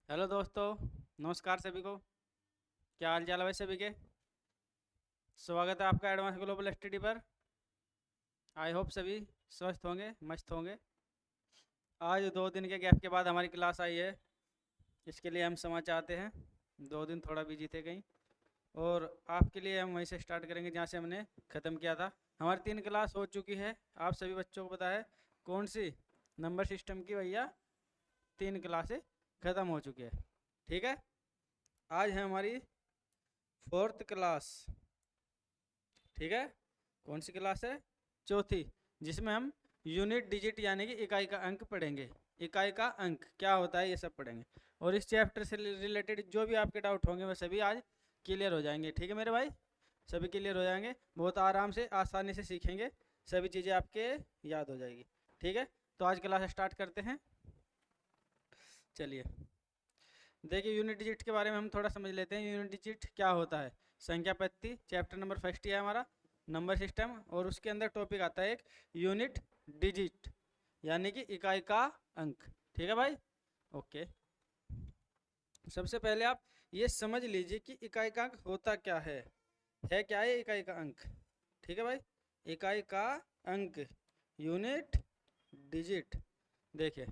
Hello दोस्तों। नमस्कार सभी को। क्या हाल चाल है भाई सभी के। स्वागत है आपका एडवांस ग्लोबल स्टडी पर। आई होप सभी स्वस्थ होंगे, मस्त होंगे। आज 2 दिन के गैप के बाद हमारी क्लास आई है, इसके लिए हम क्षमा चाहते हैं। 2 दिन थोड़ा बिजी थे कहीं, और आपके लिए हम वहीं से स्टार्ट करेंगे जहाँ से हमने ख़त्म किया था। हमारी 3 क्लास हो चुकी है। आप सभी बच्चों को पता है कौन सी? नंबर सिस्टम की भैया 3 क्लासें ख़त्म हो चुकी है। ठीक है, आज है हमारी 4th क्लास। ठीक है, कौन सी क्लास है? चौथी, जिसमें हम यूनिट डिजिट यानी कि इकाई का अंक पढ़ेंगे। इकाई का अंक क्या होता है ये सब पढ़ेंगे, और इस चैप्टर से रिलेटेड जो भी आपके डाउट होंगे वह सभी आज क्लियर हो जाएंगे। ठीक है मेरे भाई, सभी क्लियर हो जाएंगे। बहुत आराम से आसानी से सीखेंगे, सभी चीज़ें आपके याद हो जाएगी। ठीक है, तो आज क्लास स्टार्ट करते हैं। चलिए देखिए, यूनिट डिजिट के बारे में हम थोड़ा समझ लेते हैं। यूनिट डिजिट क्या होता है? संख्या पत्ती, चैप्टर नंबर फर्स्ट ही है हमारा, नंबर सिस्टम, और उसके अंदर टॉपिक आता है एक यूनिट डिजिट यानी कि इकाई का अंक। ठीक है भाई, ओके। सबसे पहले आप ये समझ लीजिए कि इकाई का अंक होता क्या है क्या है इकाई का अंक? ठीक है भाई, इकाई का अंक, यूनिट डिजिट। देखिए,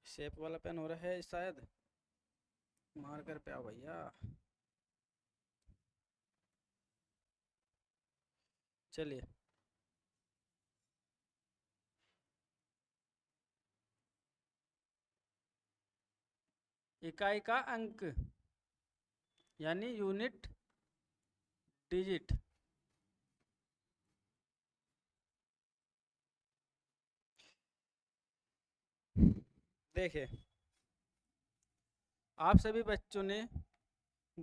शेप वाला पेन हो रहा है शायद, मार कर पे आओ भैया। चलिए, इकाई का अंक यानी यूनिट डिजिट। देखिए, आप सभी बच्चों ने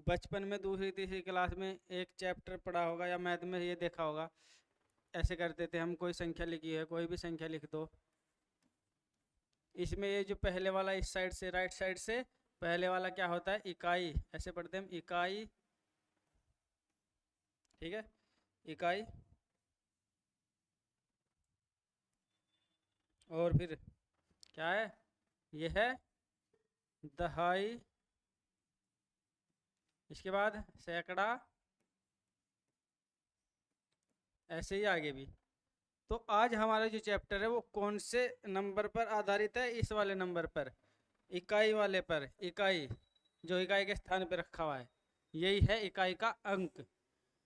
बचपन में दूसरी तीसरी क्लास में एक चैप्टर पढ़ा होगा, या मैथ में ये देखा होगा। ऐसे करते थे हम, कोई संख्या लिखी है, कोई भी संख्या लिख दो, इसमें ये जो पहले वाला इस साइड से राइट साइड से पहले वाला क्या होता है? इकाई। ऐसे पढ़ते हैं हम, इकाई। ठीक है, इकाई। और फिर क्या है? ये है दहाई। इसके बाद सैकड़ा, ऐसे ही आगे भी। तो आज हमारा जो चैप्टर है वो कौन से नंबर पर आधारित है? इस वाले नंबर पर, इकाई वाले पर। इकाई जो इकाई के स्थान पर रखा हुआ है, यही है इकाई का अंक।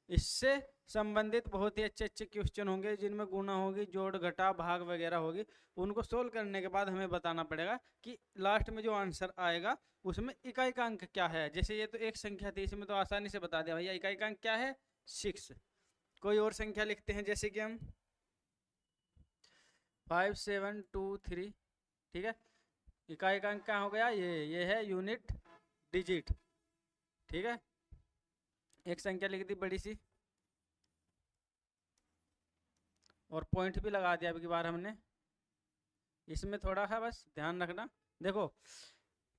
इससे संबंधित बहुत ही अच्छे अच्छे क्वेश्चन होंगे, जिनमें गुणा होगी, जोड़ घटा भाग वगैरह होगी। उनको सोल्व करने के बाद हमें बताना पड़ेगा कि लास्ट में जो आंसर आएगा उसमें इकाई का अंक क्या है। जैसे ये तो एक संख्या थी, इसमें तो आसानी से बता दिया भैया इकाई का अंक क्या है, 6। कोई और संख्या लिखते हैं, जैसे कि हम 5723। ठीक है, इकाई का अंक क्या हो गया? ये है यूनिट डिजिट। ठीक है, एक संख्या लिख दी बड़ी सी, और पॉइंट भी लगा दिया अब की बार हमने। इसमें थोड़ा सा बस ध्यान रखना। देखो,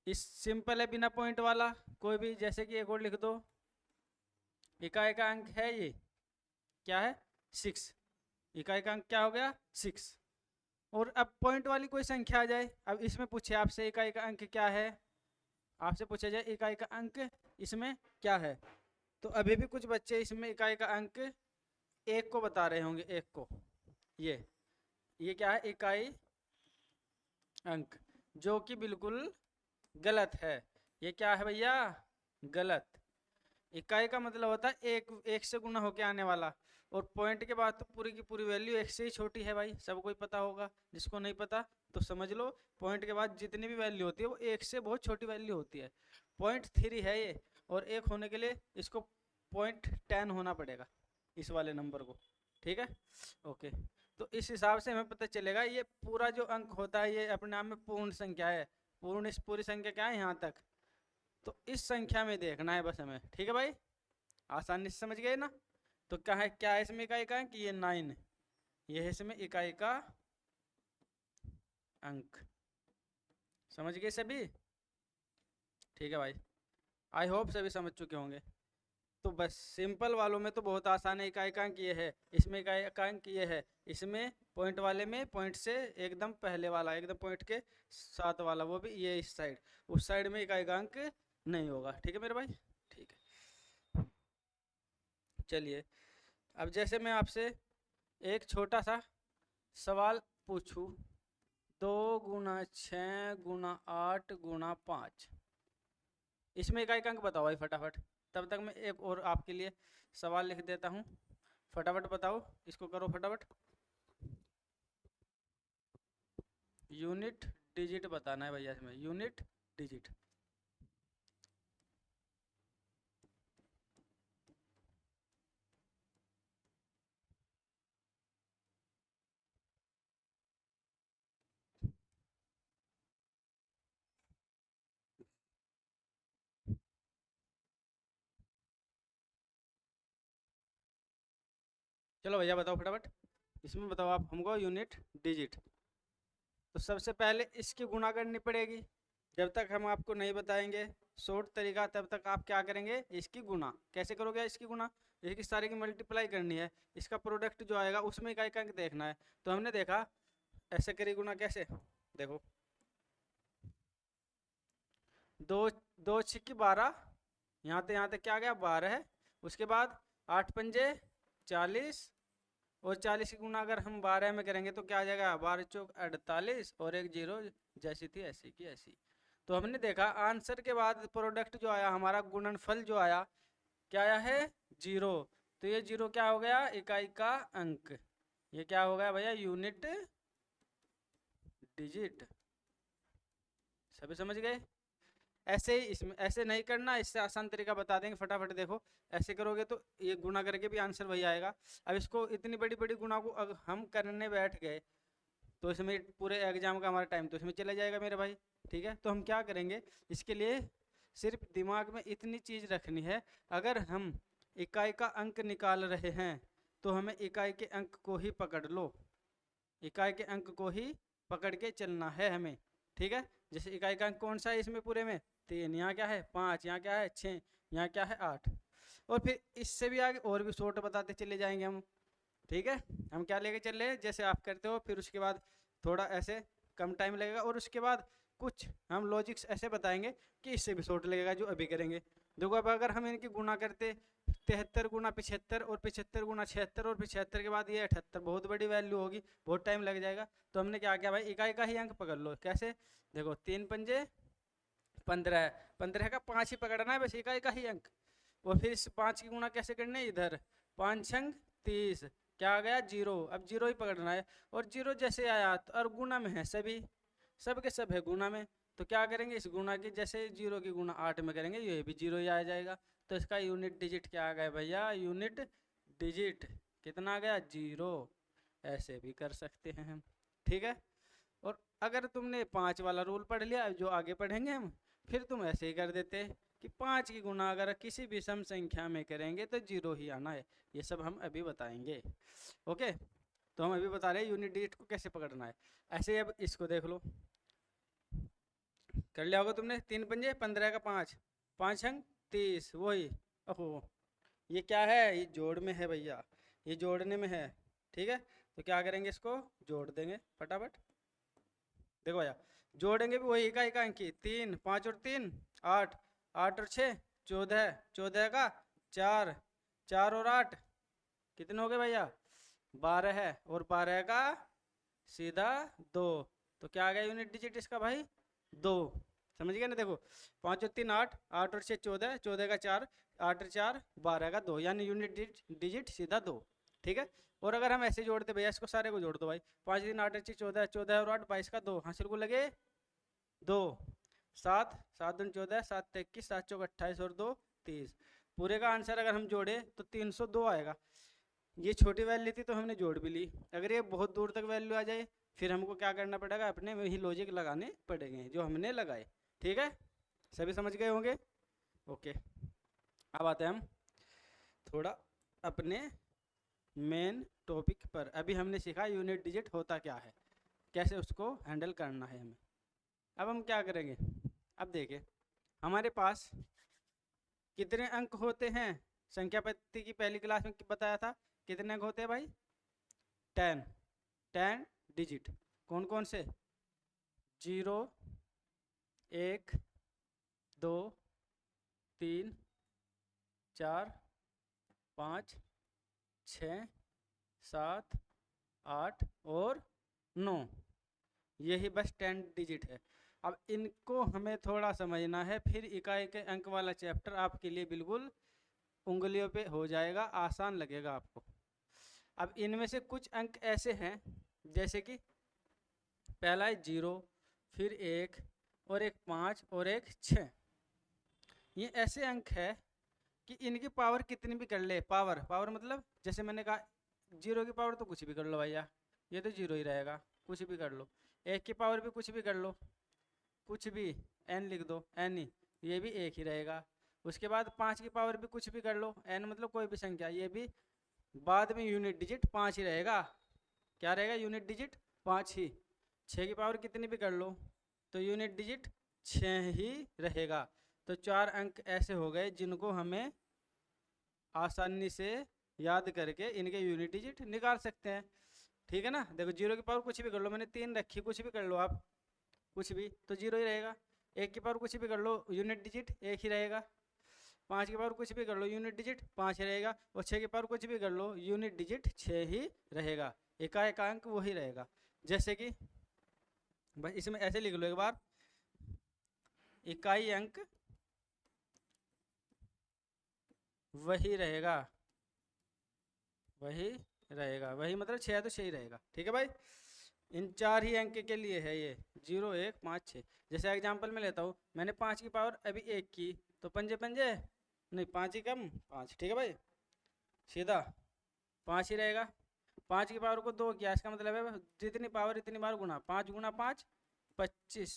इस सिंपल है बिना पॉइंट वाला, कोई भी, जैसे कि एक और लिख दो। इकाई का अंक है ये, क्या है? 6। इकाई का अंक क्या हो गया? 6। और अब पॉइंट वाली कोई संख्या आ जाए, अब इसमें पूछे आपसे इकाई का अंक क्या है, आपसे पूछा जाए इकाई का अंक इसमें क्या है, तो अभी भी कुछ बच्चे इसमें इकाई का अंक एक को बता रहे होंगे, एक को। ये क्या है? इकाई अंक, जो कि बिल्कुल गलत है। ये क्या है भैया? गलत। इकाई का मतलब होता है एक, एक से गुना होके आने वाला। और पॉइंट के बाद तो पूरी की पूरी वैल्यू एक से ही छोटी है भाई, सबको ही पता होगा। जिसको नहीं पता तो समझ लो, पॉइंट के बाद जितनी भी वैल्यू होती है वो एक से बहुत छोटी वैल्यू होती है। 0.3 है ये, और एक होने के लिए इसको 0.10 होना पड़ेगा, इस वाले नंबर को। ठीक है, ओके। तो इस हिसाब से हमें पता चलेगा ये पूरा जो अंक होता है ये अपने आप में पूर्ण संख्या है। पूर्ण, इस पूरी संख्या क्या है यहाँ तक, तो इस संख्या में देखना है बस हमें। ठीक है भाई, आसानी से समझ गए ना? तो क्या है इसमें इकाई का कि ये 9, ये है इसमें इकाई का अंक। समझ गए सभी? ठीक है भाई, आई होप सभी समझ चुके होंगे। तो बस सिंपल वालों में तो बहुत आसान है। इकाई अंक ये है, इसमें इकाई अंक ये है, इसमें पॉइंट वाले में पॉइंट से एकदम पहले वाला, एकदम पॉइंट के साथ वाला, वो भी ये इस साइड, उस साइड में इकाई अंक नहीं होगा। ठीक है मेरे भाई, ठीक है। चलिए अब जैसे मैं आपसे एक छोटा सा सवाल पूछूं, 2 × 6 × 8 × 5, इसमें इकाई अंक बताओ भाई फटाफट। तब तक मैं एक और आपके लिए सवाल लिख देता हूँ, फटाफट बताओ, इसको करो फटाफट। यूनिट डिजिट बताना है भैया इसमें, यूनिट डिजिट। चलो भैया बताओ फटाफट, इसमें बताओ आप हमको यूनिट डिजिट। तो सबसे पहले इसकी गुणा करनी पड़ेगी। जब तक हम आपको नहीं बताएंगे शॉर्ट तरीका, तब तक आप क्या करेंगे, इसकी गुणा। कैसे करोगे इसकी गुणा, इसकी सारी की मल्टीप्लाई करनी है, इसका प्रोडक्ट जो आएगा उसमें इकाई अंक देखना है। तो हमने देखा ऐसे करी गुणा, कैसे देखो, 2 2 6 12, यहाँ तक क्या आ गया 12 है। उसके बाद 8 × 5 = 40, और 40 की गुना अगर हम 12 में करेंगे तो क्या आ जाएगा, 12 × 4 = 48, और एक जीरो जैसी थी ऐसी की ऐसी। तो हमने देखा आंसर के बाद प्रोडक्ट जो आया हमारा, गुणनफल जो आया, क्या आया है, 0। तो ये 0 क्या हो गया, इकाई का अंक। ये क्या हो गया भैया, यूनिट डिजिट। सभी समझ गए। ऐसे ही इसमें, ऐसे नहीं करना, इससे आसान तरीका बता देंगे फटाफट। देखो ऐसे करोगे तो ये गुणा करके भी आंसर वही आएगा। अब इसको इतनी बड़ी बड़ी गुणा को अगर हम करने बैठ गए तो इसमें पूरे एग्जाम का हमारा टाइम तो इसमें चला जाएगा मेरे भाई। ठीक है, तो हम क्या करेंगे, इसके लिए सिर्फ दिमाग में इतनी चीज रखनी है, अगर हम इकाई का अंक निकाल रहे हैं तो हमें इकाई के अंक को ही पकड़ लो, इकाई के अंक को ही पकड़ के चलना है हमें। ठीक है, जैसे इकाई का अंक कौन सा है इसमें पूरे में, 3, यहाँ क्या है 5, यहाँ क्या है 6, यहाँ क्या है 8। और फिर इससे भी आगे और भी शॉर्ट बताते चले जाएंगे हम। ठीक है, हम क्या लेके चल रहे हैं, जैसे आप करते हो, फिर उसके बाद थोड़ा ऐसे कम टाइम लगेगा, और उसके बाद कुछ हम लॉजिक्स ऐसे बताएंगे कि इससे भी शॉर्ट लगेगा जो अभी करेंगे। देखो अब अगर हम इनकी गुणा करते, 73 × 75, और 75 × 76, और 75 के बाद ये 78, बहुत बड़ी वैल्यू होगी, बहुत टाइम लग जाएगा। तो हमने क्या किया भाई, इकाई का ही अंक पकड़ लो। कैसे, देखो 3 × 5 = 15, 15 का 5 ही पकड़ना है बस, इकाई का ही अंक। और फिर इस 5 की गुणा कैसे करनी है, इधर 5 × 30, क्या आ गया 0। अब 0 ही पकड़ना है, और 0 जैसे आया तो, और गुणा में है सभी, सब के सब है गुणा में, तो क्या करेंगे इस गुणा की, जैसे 0 की गुणा 8 में करेंगे ये भी 0 ही आ जाएगा। तो इसका यूनिट डिजिट क्या आ गया भैया, यूनिट डिजिट कितना आ गया, 0। ऐसे भी कर सकते हैं हम। ठीक है, और अगर तुमने 5 वाला रूल पढ़ लिया, जो आगे पढ़ेंगे हम, फिर तुम ऐसे ही कर देते कि 5 की गुणा अगर किसी भी सम संख्या में करेंगे तो 0 ही आना है। ये सब हम अभी बताएंगे। ओके, तो हम अभी बता रहे हैं यूनिट डिजिट को कैसे पकड़ना है। ऐसे ही अब इसको देख लो, कर लिया होगा तुमने, 3 × 15 का 5, 5 × 30, वही। ओहो, ये क्या है, ये जोड़ में है भैया, ये जोड़ने में है। ठीक है, तो क्या करेंगे, इसको जोड़ देंगे फटाफट। देखो भैया, जोड़ेंगे भी वही इकाई का अंकी, 3, 5 और 3 8, 8 और 6 14, 14 का 4, 4 और 8 कितने हो गए भैया, 12 है, और 12 का सीधा 2। तो क्या आ गया यूनिट डिजिट इसका भाई, 2। समझ गए ना, देखो 5 और 3 8, 8 और 6 14, 14 का 4, 8 और 4 12 का 2, यानी यूनिट डिजिट सीधा 2। ठीक है, और अगर हम ऐसे जोड़ते भैया, इसको सारे को जोड़ दो भाई, 5 3 8 8 14, 14 और 8 22 का 2, हासिल को लगे 2, 7 7 दूनी 14, 7 21, 7 चौक 28, और 2 30। पूरे का आंसर अगर हम जोड़े तो 302 आएगा। ये छोटी वैल्यू थी तो हमने जोड़ भी ली। अगर ये बहुत दूर तक वैल्यू आ जाए, फिर हमको क्या करना पड़ेगा, अपने में ही लॉजिक लगाने पड़ेंगे जो हमने लगाए। ठीक है, सभी समझ गए होंगे। ओके, अब आते हैं हम थोड़ा अपने मेन टॉपिक पर। अभी हमने सीखा यूनिट डिजिट होता क्या है, कैसे उसको हैंडल करना है हमें। अब हम क्या करेंगे, अब देखिए हमारे पास कितने अंक होते हैं, संख्या पद्धति की पहली क्लास में बताया था कितने अंक होते हैं भाई? 10 10 डिजिट। कौन कौन से? 0 1 2 3 4 5 6 7 8 और 9, यही बस 10 डिजिट है। अब इनको हमें थोड़ा समझना है, फिर इकाई के अंक वाला चैप्टर आपके लिए बिल्कुल उंगलियों पे हो जाएगा, आसान लगेगा आपको। अब इनमें से कुछ अंक ऐसे हैं जैसे कि पहला है 0, फिर 1 और एक 5 और एक 6। ये ऐसे अंक है कि इनकी पावर कितनी भी कर ले, पावर मतलब जैसे मैंने कहा 0 की पावर तो कुछ भी कर लो भैया, ये तो 0 ही रहेगा, कुछ भी कर लो। 1 की पावर भी कुछ भी कर लो, कुछ भी n लिख दो, n ही, ये भी 1 ही रहेगा। उसके बाद 5 की पावर भी कुछ भी कर लो, n मतलब कोई भी संख्या, ये भी बाद में यूनिट डिजिट 5 ही रहेगा। क्या रहेगा? यूनिट डिजिट 5 ही। 6 की पावर कितनी भी कर लो तो यूनिट डिजिट 6 ही रहेगा। तो 4 अंक ऐसे हो गए जिनको हमें आसानी से याद करके इनके यूनिट डिजिट निकाल सकते हैं। ठीक है ना? देखो 0 की पावर कुछ भी कर लो, मैंने 3 रखी, कुछ भी कर लो आप, कुछ भी तो 0 ही रहेगा। 1 की पावर कुछ भी कर लो, यूनिट डिजिट 1 ही रहेगा। 5 की पावर कुछ भी कर लो, यूनिट डिजिट 5 ही रहेगा। और 6 की पावर कुछ भी कर लो, यूनिट डिजिट 6 ही रहेगा। इकाई का अंक वही रहेगा। जैसे कि बस इसमें ऐसे लिख लो एक बार, इकाई अंक वही रहेगा, वही रहेगा, वही मतलब 6 तो 6 ही रहेगा। ठीक है भाई? इन 4 ही अंक के लिए है ये 0 1 5 6। जैसे एग्जांपल में लेता हूँ, मैंने 5 की पावर अभी 1 की, तो पंजे पंजे नहीं, 5 ही कम 5। ठीक है भाई? सीधा 5 ही रहेगा। 5 की पावर को 2 किया, इसका मतलब है जितनी पावर इतनी बार गुना, 5 गुना 5 25।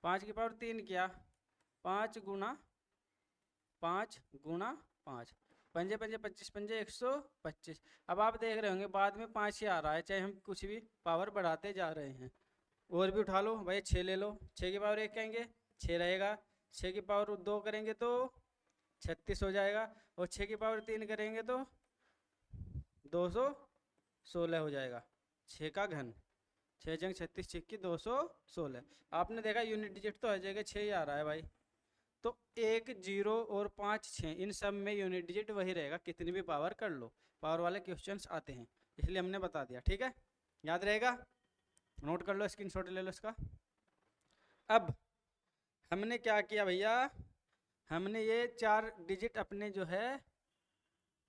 5 की पावर 3 किया, 5 गुना 5 गुना 5, पंजे पंजे 25 पंजे 125। अब आप देख रहे होंगे बाद में 5 ही आ रहा है, चाहे हम कुछ भी पावर बढ़ाते जा रहे हैं। और भी उठा लो भाई, 6 ले लो, 6 की पावर 1 कहेंगे 6 रहेगा, 6 की पावर 2 करेंगे तो 36 हो जाएगा, और 6 की पावर 3 करेंगे तो 216 हो जाएगा। 6 का घन, 6 जंग 36, 6 की 216। आपने देखा यूनिट डिजिट तो हर जगह 6 ही आ रहा है भाई। तो 1 0 और 5 6 इन सब में यूनिट डिजिट वही रहेगा, कितनी भी पावर कर लो। पावर वाले क्वेश्चंस आते हैं, इसलिए हमने बता दिया। ठीक है? याद रहेगा, नोट कर लो, स्क्रीनशॉट ले लो इसका। अब हमने क्या किया भैया, हमने ये 4 डिजिट अपने जो है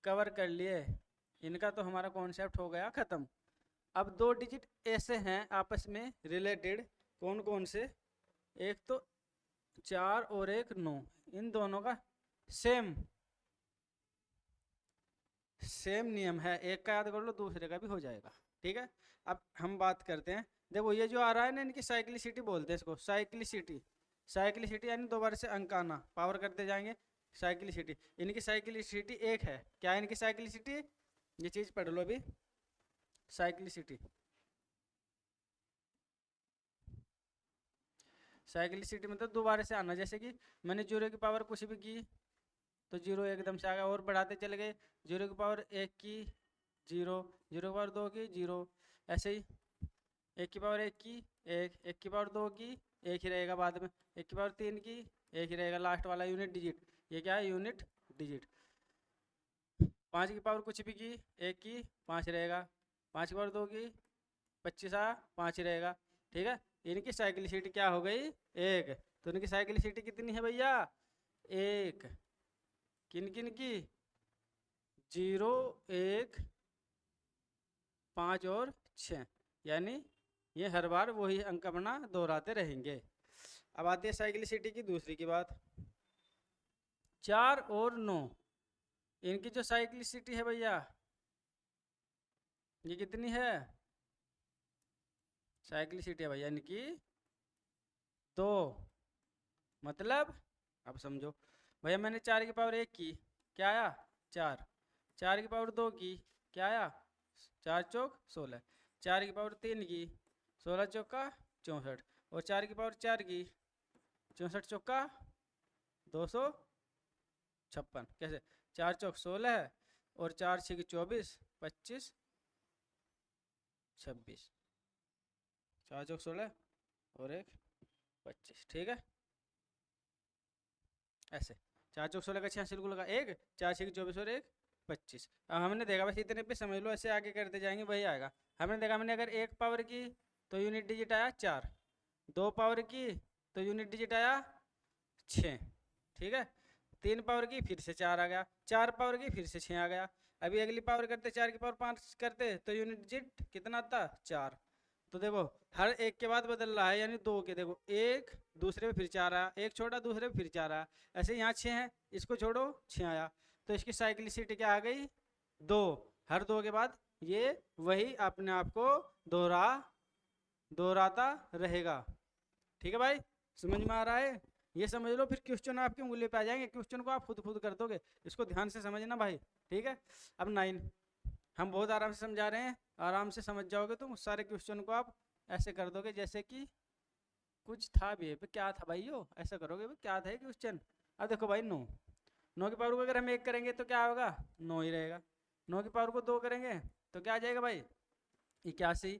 कवर कर लिए, इनका तो हमारा कॉन्सेप्ट हो गया खत्म। अब 2 डिजिट ऐसे हैं आपस में रिलेटेड, कौन कौन से? एक तो 4 और एक 9, इन दोनों का सेम सेम नियम है, एक का याद कर लो दूसरे का भी हो जाएगा। ठीक है? अब हम बात करते हैं, देखो ये जो आ रहा है ना, इनकी साइक्लिसिटी बोलते हैं इसको, साइक्लिसिटी। साइक्लिसिटी यानी दोबारा से अंक आना, पावर करते जाएंगे, साइक्लिसिटी। इनकी साइक्लिसिटी 1 है। क्या है इनकी साइक्लिसिटी? ये चीज पढ़ लो अभी, साइक्लिसिटी। साइक्लिसिटी मतलब दोबारा से आना, जैसे कि मैंने 0 की पावर कुछ भी की तो 0 एकदम से आ गया, और बढ़ाते चले गए, 0 की पावर 1 की 0, 0 की पावर 2 की 0, ऐसे ही 1 की पावर 1 की 1, 1 की पावर 2 की 1 ही रहेगा, बाद में 1 की पावर 3 की 1 ही रहेगा, लास्ट वाला यूनिट डिजिट। ये क्या है? Unit digit. 5 की पावर कुछ भी की 1 की 5 रहेगा, 5 की पावर 2 की 25 5 ही रहेगा। ठीक है? इनकी साइक्लिसिटी क्या हो गई? 1। तो इनकी साइक्लिसिटी कितनी है भैया? 1। किन किन की? 0 1 5 और 6, यानी ये हर बार वही अंक अपना दोहराते रहेंगे। अब आती है साइक्लिसिटी की दूसरी की बात, 4 और 9, इनकी जो साइक्लिसिटी है भैया, ये कितनी है? साइक्लिसिटी है भैया इनकी 2। मतलब अब समझो भैया, मैंने 4 की पावर 1 की, क्या आया? 4। 4 की पावर 2 की, क्या आया? 4 चौक 16। 4 की पावर 3 की, 16 चौका 64। और 4 की पावर 4 की, 64 चौका 256। कैसे? 4 चौक 16 और 4 6 24, 25 26, 4 चौक 16 और 1 25, ठीक है। ऐसे 4 चौक 16 का 86 को लगा 1, 4 6 24 और 1 25। अब हमने देखा बस इतने पे समझ लो, ऐसे आगे करते जाएंगे वही आएगा। हमने देखा मैंने अगर 1 पावर की तो यूनिट डिजिट आया 4, 2 पावर की तो यूनिट डिजिट आया 6, ठीक है। 3 पावर की फिर से 4 आ गया, 4 पावर की फिर से 6 आ गया। अभी अगली पावर करते 4 की पावर 5 करते तो यूनिट डिजिट कितना आता 4। तो देखो हर एक के बाद बदल रहा है, यानी 2 के देखो 1 दूसरे पे फिर 4 आया, 1 छोड़ा दूसरे पे फिर 4 आया, ऐसे यहाँ 6 है, इसको छोड़ो 6 आया, तो इसकी साइक्लिसिटी क्या आ गई 2। हर 2 के बाद ये वही अपने आप को दोहराता रहेगा, ठीक है भाई, समझ में आ रहा है। ये समझ लो, फिर क्वेश्चन आपकी उंगली पे आ जाएंगे, क्वेश्चन को आप खुद कर दोगे, इसको ध्यान से समझना भाई, ठीक है। अब 9 हम बहुत आराम से समझा रहे हैं, आराम से समझ जाओगे तो सारे क्वेश्चन को आप ऐसे कर दोगे जैसे कि कुछ था भी है, क्या था भाई, यो ऐसा करोगे क्या था क्वेश्चन। अब देखो भाई 9 की पावर को अगर हम 1 करेंगे तो क्या होगा 9 ही रहेगा, 9 की पावर को 2 करेंगे तो क्या आ जाएगा भाई 81,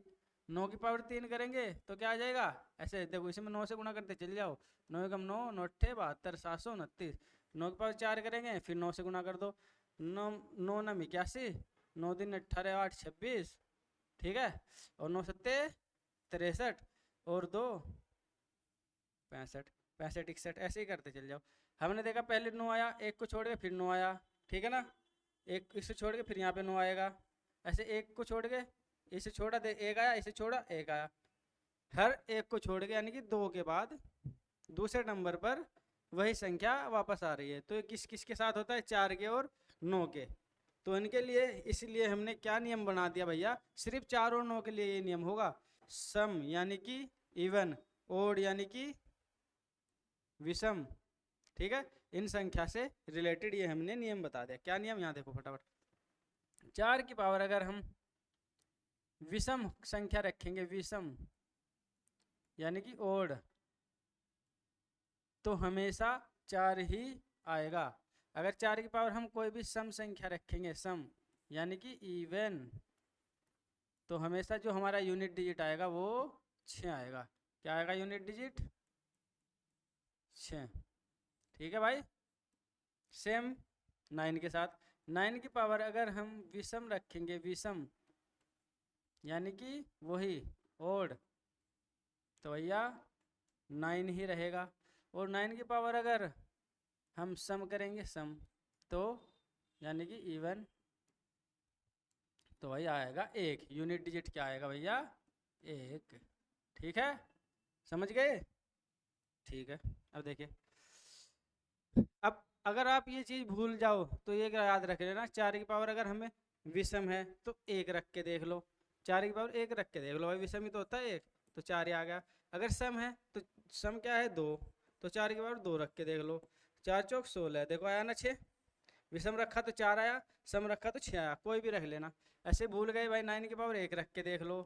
9 की पावर 3 करेंगे तो क्या आ जाएगा, ऐसे देखो इसमें 9 से गुणा करते चले जाओ, 9 कम 9 9 72 729, 9 की पावर 4 करेंगे फिर 9 से गुणा कर दो, 9 9 9 81, 9 दिन 18 8 26, ठीक है, और 9 सत्ते 63 और 2 65 65 61, ऐसे ही करते चल जाओ। हमने देखा पहले 9 आया, एक को छोड़ के फिर 9 आया, ठीक है ना, एक इसे छोड़ के फिर यहाँ पे 9 आएगा, ऐसे एक को छोड़ के इसे छोड़ा दे 1 आया, इसे छोड़ा 1 आया, हर एक को छोड़ के यानी कि 2 के बाद दूसरे नंबर पर वही संख्या वापस आ रही है। तो किस किस के साथ होता है 4 के और 9 के, तो इनके लिए इसलिए हमने क्या नियम बना दिया भैया, सिर्फ 4 और 9 के लिए ये नियम होगा, सम यानी कि इवन, ओड यानी कि विषम, ठीक है। इन संख्या से रिलेटेड ये हमने नियम बता दिया। क्या नियम, यहाँ देखो फटाफट, 4 की पावर अगर हम विषम संख्या रखेंगे, विषम यानी कि ओड, तो हमेशा 4 ही आएगा। अगर 4 की पावर हम कोई भी सम संख्या रखेंगे, सम यानी कि इवन, तो हमेशा जो हमारा यूनिट डिजिट आएगा वो 6 आएगा। क्या आएगा यूनिट डिजिट 6, ठीक है भाई। सेम 9 के साथ, 9 की पावर अगर हम विषम रखेंगे, विषम यानी कि वही ओड, तो भैया 9 ही रहेगा। और 9 की पावर अगर हम सम करेंगे, सम, तो यानी कि इवन, तो भैया आएगा 1, यूनिट डिजिट क्या आएगा भैया 1, ठीक है, समझ गए, ठीक है। अब देखिए, अब अगर आप ये चीज़ भूल जाओ तो ये याद रख लेना, 4 की पावर अगर हमें विषम है तो 1 रख के देख लो, 4 की पावर 1 रख के देख लो भाई, विषम ही तो होता है 1, तो 4 ही आ गया। अगर सम है तो सम क्या है 2, तो 4 की पावर 2 रख के देख लो, 4 चौक 16, देखो आया ना 6, विषम रखा तो 4 आया, सम रखा तो 6 आया, कोई भी रख लेना। ऐसे भूल गए भाई 9 की पावर 1 रख के देख लो,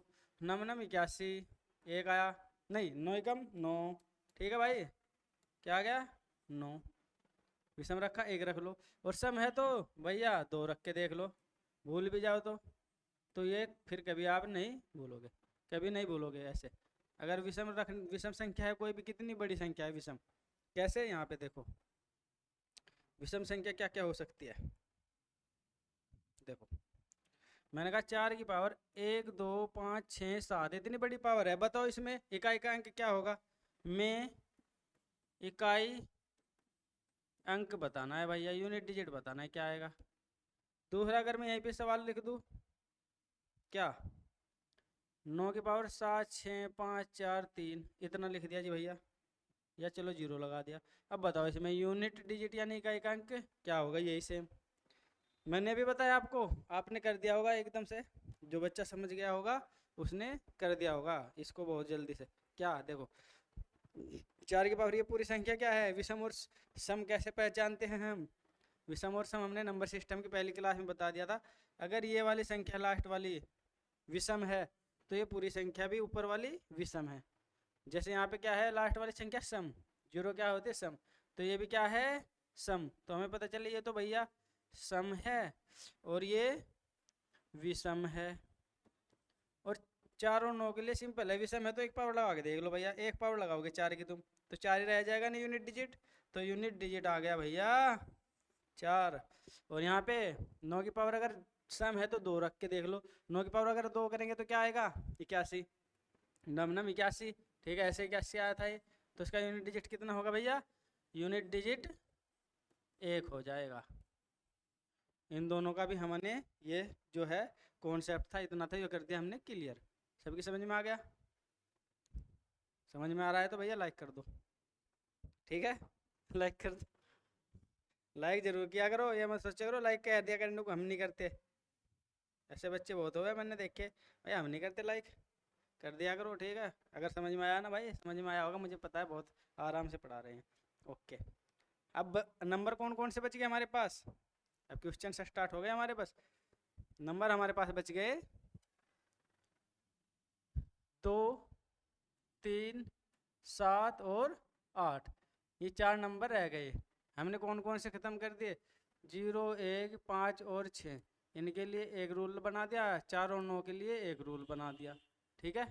9 9 81, 1 आया, नहीं 9 कम 9, ठीक है भाई, क्या आ गया 9, विषम रखा 1 रख लो, और सम है तो भैया 2 रख के देख लो, भूल भी जाओ तो ये फिर कभी आप नहीं भूलोगे, कभी नहीं भूलोगे ऐसे। अगर विषम संख्या है कोई भी, कितनी बड़ी संख्या है विषम, कैसे, यहाँ पे देखो विषम संख्या क्या क्या हो सकती है, देखो मैंने कहा 4 की पावर 1 2 5 6 7, इतनी बड़ी पावर है, बताओ इसमें इकाई का अंक क्या होगा, में इकाई अंक बताना है भैया, यूनिट डिजिट बताना है, क्या आएगा। दूसरा अगर मैं यहीं पे सवाल लिख दूं, क्या 9 की पावर 7 6 5 4 3, इतना लिख दिया जी भैया, या चलो 0 लगा दिया। अब बताओ इसमें यूनिट डिजिट यानी इकाई का अंक क्या होगा, यही सेम मैंने भी बताया आपको, आपने कर दिया होगा एकदम से, जो बच्चा समझ गया होगा उसने कर दिया होगा इसको बहुत जल्दी से। क्या देखो 4 की पावर ये पूरी संख्या क्या है, विषम और सम कैसे पहचानते हैं हम, विषम और सम हमने नंबर सिस्टम की पहली क्लास में बता दिया था। अगर ये वाली संख्या लास्ट वाली विषम है तो ये पूरी संख्या भी ऊपर वाली विषम है। जैसे यहाँ पे क्या है लास्ट वाली संख्या सम, 0 क्या होती है सम, तो ये भी क्या है सम, तो हमें पता चले ये तो भैया सम है और ये विषम है। और 4 और 9 के लिए सिंपल है, विषम है तो एक पावर लगा के देख लो भैया, एक पावर लगाओगे 4 की तुम तो 4 ही रह जाएगा ना यूनिट डिजिट। तो यूनिट डिजिट आ गया भैया 4। और यहाँ पे 9 की पावर अगर सम है तो 2 रख के देख लो, 9 की पावर अगर 2 करेंगे तो क्या आएगा 81, नम नम 81। ठीक है, ऐसे 81 आया था ये, तो इसका यूनिट डिजिट कितना होगा भैया, यूनिट डिजिट 1 हो जाएगा। इन दोनों का भी हमने ये जो है कॉन्सेप्ट था इतना था, ये कर दिया हमने क्लियर। सबकी समझ में आ गया? समझ में आ रहा है तो भैया लाइक कर दो, ठीक है लाइक कर दो, लाइक जरूर किया करो, ये मत सोचा करो लाइक कह दिया करने को हम नहीं करते। ऐसे बच्चे बहुत हुए मैंने देखे, भाई हम नहीं करते लाइक, कर दिया करो ठीक है। अगर समझ में आया ना भाई, समझ में आया होगा मुझे पता है, बहुत आराम से पढ़ा रहे हैं। ओके, अब नंबर कौन कौन से बच गए हमारे पास, अब क्वेश्चन से स्टार्ट हो गए हमारे पास। नंबर हमारे पास बच गए 2, 3, 7 और 8, ये 4 नंबर रह गए। हमने कौन कौन से ख़त्म कर दिए, 0, 1, 5 और 6, इनके लिए एक रूल बना दिया, 4 और 9 के लिए एक रूल बना दिया, ठीक है।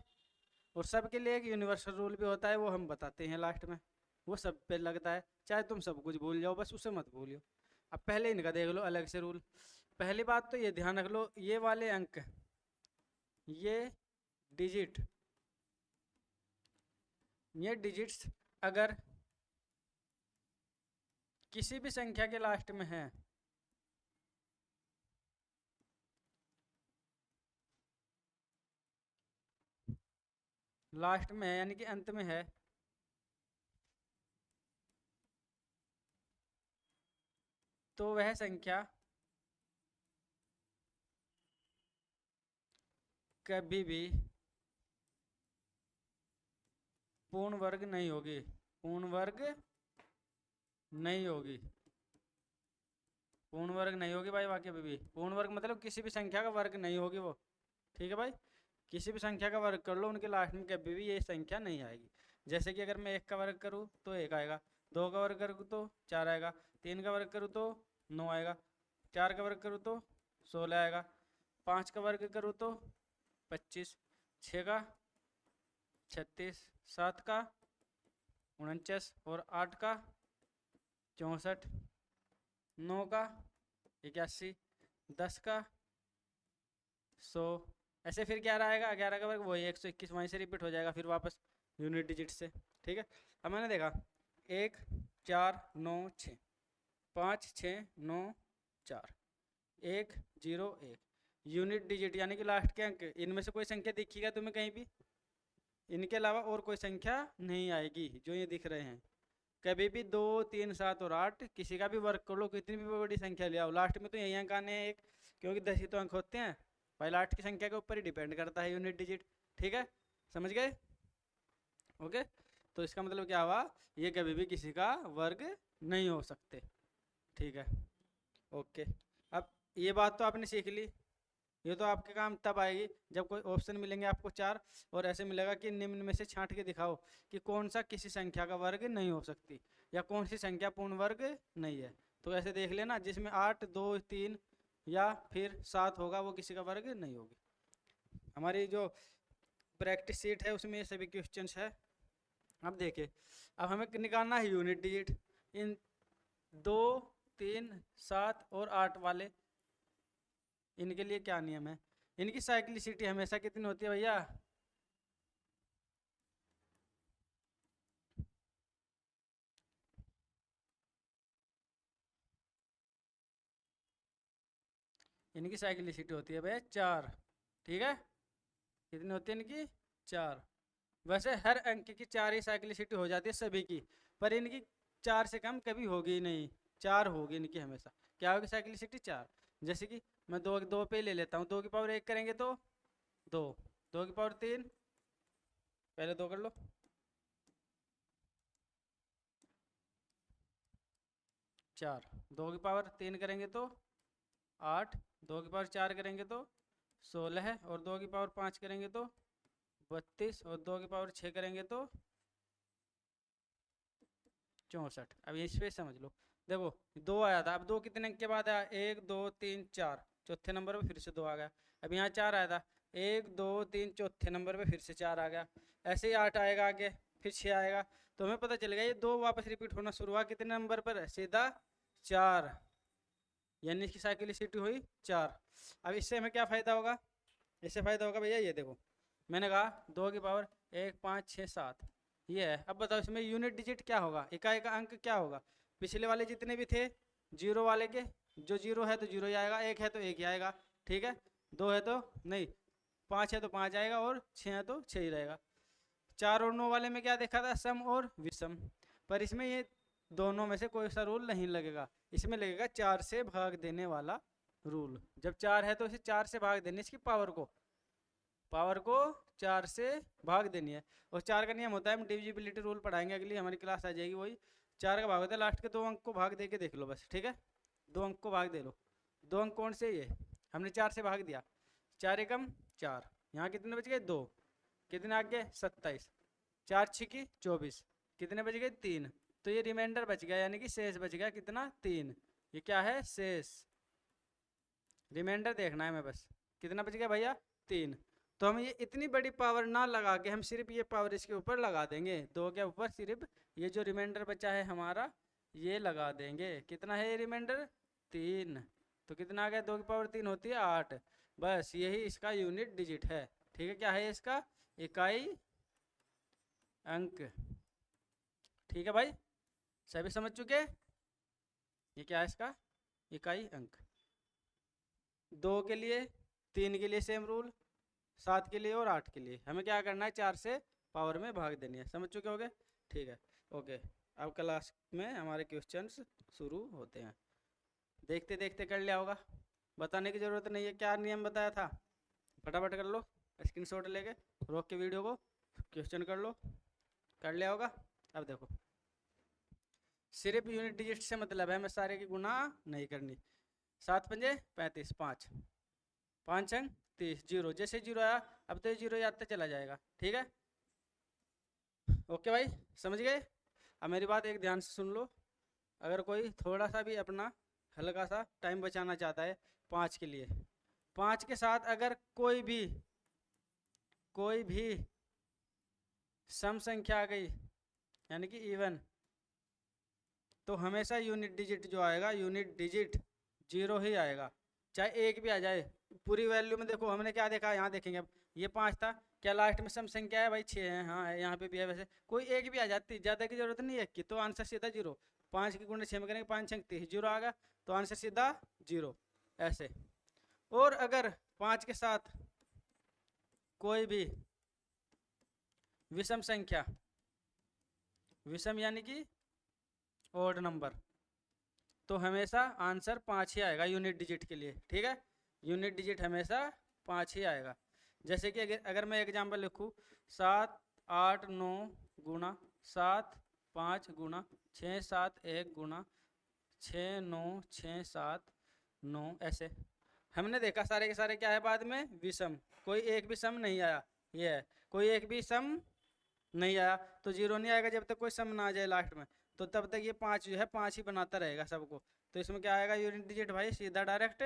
और सब के लिए एक यूनिवर्सल रूल भी होता है, वो हम बताते हैं लास्ट में, वो सब पे लगता है, चाहे तुम सब कुछ भूल जाओ बस उसे मत भूलियो। अब पहले इनका देख लो अलग से रूल। पहली बात तो ये ध्यान रख लो, ये वाले अंक, ये डिजिट, ये डिजिट्स अगर किसी भी संख्या के लास्ट में है, लास्ट में है यानी कि अंत में है, तो वह संख्या कभी भी पूर्ण वर्ग नहीं होगी, पूर्ण वर्ग नहीं होगी, पूर्ण वर्ग नहीं होगी भाई, वाकई भी पूर्ण वर्ग मतलब किसी भी संख्या का वर्ग नहीं होगी वो, ठीक है भाई। किसी भी संख्या का वर्ग कर लो उनके लास्ट में कभी भी ये संख्या नहीं आएगी। जैसे कि अगर मैं 1 का वर्ग करूँ तो 1 आएगा, 2 का वर्ग करूँ तो 4 आएगा, 3 का वर्ग करूँ तो 9 आएगा, 4 का वर्ग करूँ तो 16 आएगा, 5 का वर्ग करूँ तो 25, 6 का 36, 7 का 49 और 8 का 64, 9 का 81, 10 का 100, ऐसे फिर 11 आएगा, 11 का वर्ग वही 121, वहीं से रिपीट हो जाएगा फिर वापस यूनिट डिजिट से, ठीक है। अब मैंने देखा 1, 4, 9, 6, 5, 6, 9, 4, 1, 0, 1, यूनिट डिजिट यानी कि लास्ट के अंक, इनमें से कोई संख्या दिखेगा तुम्हें कहीं भी, इनके अलावा और कोई संख्या नहीं आएगी जो ये दिख रहे हैं। कभी भी 2, 3, 7 और 8 किसी का भी वर्क कर लो, कितनी भी बड़ी संख्या ले आओ, लास्ट में तो यही अंक आने हैं एक, क्योंकि 10 ही तो अंक होते हैं भाई, लास्ट की संख्या के ऊपर ही डिपेंड करता है यूनिट डिजिट, ठीक है, समझ गए? ओके, तो इसका मतलब क्या हुआ, ये कभी भी किसी का वर्ग नहीं हो सकते, ठीक है। ओके, अब ये बात तो आपने सीख ली, ये तो आपके काम तब आएगी जब कोई ऑप्शन मिलेंगे आपको 4 और ऐसे मिलेगा कि निम्न में से छांट के दिखाओ कि कौन सा किसी संख्या का वर्ग नहीं हो सकती या कौन सी संख्या पूर्ण वर्ग नहीं है। तो ऐसे देख लेना, जिसमें 8, 2, 3 या फिर 7 होगा वो किसी का वर्ग नहीं होगी। हमारी जो प्रैक्टिस सीट है उसमें ये सभी क्वेश्चंस है। अब देखिए, अब हमें निकालना है यूनिट डिजिट, इन 2, 3, 7 और 8 वाले, इनके लिए क्या नियम है, इनकी साइक्लिसिटी हमेशा कितनी होती है भैया, इनकी साइक्लिसिटी होती है भैया 4, ठीक है, कितनी होती है इनकी 4। वैसे हर अंक की 4 ही साइक्लिसिटी हो जाती है सभी की, पर इनकी 4 से कम कभी होगी ही नहीं, 4 होगी इनकी हमेशा। क्या होगी साइक्लिसिटी 4, जैसे कि मैं 2 2 पे ले लेता हूँ, 2 की पावर 1 करेंगे तो 2, 2 की पावर 3, पहले 2 कर लो, 4, 2 की पावर 3 करेंगे तो 8, 2 की पावर 4 करेंगे तो 16 है, और 2 की पावर 5 करेंगे तो 32, और 2 की पावर 6 करेंगे तो 64। अब इस पे समझ लो, देखो 2 आया था, अब 2 कितने अंक के बाद आया, 1 2 3 4, चौथे नंबर पे फिर से 2 आ गया। अब यहाँ 4 आया था, 1 2 3, चौथे नंबर पे फिर से 4 आ गया। ऐसे ही 8 आएगा आगे, फिर 6 आएगा। तो हमें पता चलेगा ये 2 वापस रिपीट होना शुरू हुआ कितने नंबर पर, सीधा 4, यानी इसकी साइक्लिसिटी हुई 4। अब इससे हमें क्या फ़ायदा होगा, इससे फ़ायदा होगा भैया ये देखो, मैंने कहा 2 की पावर 1 5 6 7 ये है। अब बताओ इसमें यूनिट डिजिट क्या होगा, इकाई का अंक क्या होगा। पिछले वाले जितने भी थे जीरो वाले के, जो जीरो है तो जीरो ही आएगा, 1 है तो 1 ही आएगा, ठीक है। 2 है तो नहीं, 5 है तो 5 आएगा, और 6 है तो 6 ही रहेगा। 4 और 9 वाले में क्या देखा था, सम और विषम, पर इसमें ये दोनों में से कोई सा रूल नहीं लगेगा, इसमें लगेगा 4 से भाग देने वाला रूल। जब 4 है तो इसे 4 से भाग देने, इसकी पावर को 4 से भाग देनी है। और 4 का नियम होता है, हम डिविजिबिलिटी रूल पढ़ाएंगे, अगली हमारी क्लास आ जाएगी वही। 4 का भाग होता है, लास्ट के 2 अंक को भाग दे के देख लो बस, ठीक है। 2 अंक को भाग दे लो, 2 अंक कौन से, ये हमने 4 से भाग दिया, 4 एकम 4, यहाँ कितने बच गए 2, कितने आगे 27, 4 छिकी 24, कितने बच गए 3। तो ये रिमाइंडर बच गया, यानी कि शेष बच गया कितना 3। ये क्या है, शेष, रिमाइंडर देखना है हमें बस, कितना बच गया भैया 3। तो हम ये इतनी बड़ी पावर ना लगा के हम सिर्फ ये पावर इसके ऊपर लगा देंगे, 2 के ऊपर सिर्फ ये जो रिमाइंडर बचा है हमारा ये लगा देंगे। कितना है ये रिमाइंडर 3, तो कितना आ गया, 2 की पावर 3 होती है 8। बस यही इसका यूनिट डिजिट है, ठीक है। क्या है इसका, इकाई अंक, ठीक है भाई, सभी समझ चुके। ये क्या है इसका इकाई अंक। 2 के लिए, 3 के लिए सेम रूल, 7 के लिए और 8 के लिए हमें क्या करना है, 4 से पावर में भाग देनी है। समझ चुके होगे, ठीक है, ओके। अब क्लास में हमारे क्वेश्चंस शुरू होते हैं, देखते देखते कर लिया होगा, बताने की ज़रूरत नहीं है, क्या नियम बताया था, फटाफट कर लो, स्क्रीनशॉट लेके रोक के वीडियो को क्वेश्चन कर लो, कर लिया होगा। अब देखो, सिर्फ यूनिट डिजिट से मतलब है, हमें सारे की गुना नहीं करनी। 7 पंजे 35, 5 5 अंक 30, जीरो, जैसे जीरो आया अब तो ये जीरो याद चला जाएगा, ठीक है। ओके भाई, समझ गए। अब मेरी बात एक ध्यान से सुन लो, अगर कोई थोड़ा सा भी अपना हल्का सा टाइम बचाना चाहता है 5 के लिए, 5 के साथ अगर कोई भी सम संख्या आ गई, यानी कि इवन, तो हमेशा यूनिट डिजिट जो आएगा, यूनिट डिजिट जीरो ही आएगा, चाहे एक भी आ जाए। पूरी वैल्यू में देखो हमने क्या देखा, यहाँ देखेंगे अब, ये 5 था, क्या लास्ट में सम संख्या है भाई 6 है, हाँ है, यहाँ पे भी है। वैसे कोई एक भी आ जाती, ज़्यादा की जरूरत नहीं है कि, तो आंसर सीधा जीरो। 5 की गुणे 6 में करेंगे, 5 6 30, जीरो आ गया, तो आंसर सीधा जीरो, ऐसे। और अगर 5 के साथ कोई भी विषम संख्या, विषम यानी कि ओड नंबर, तो हमेशा आंसर 5 ही आएगा यूनिट डिजिट के लिए, ठीक है। यूनिट डिजिट हमेशा 5 ही आएगा। जैसे कि अगर मैं एग्जांपल लिखूँ, 7 8 9 गुणा 7 5 गुणा 6 7 1 गुणा 6 9 6 7 9, ऐसे हमने देखा सारे के सारे क्या है बाद में विषम, कोई एक भी सम नहीं आया, ये है कोई एक भी सम नहीं आया, तो जीरो नहीं आएगा जब तक कोई सम ना आ जाए लास्ट में, तो तब तक ये 5 जो है 5 ही बनाता रहेगा सबको। तो इसमें क्या आएगा यूनिट डिजिट भाई, सीधा डायरेक्ट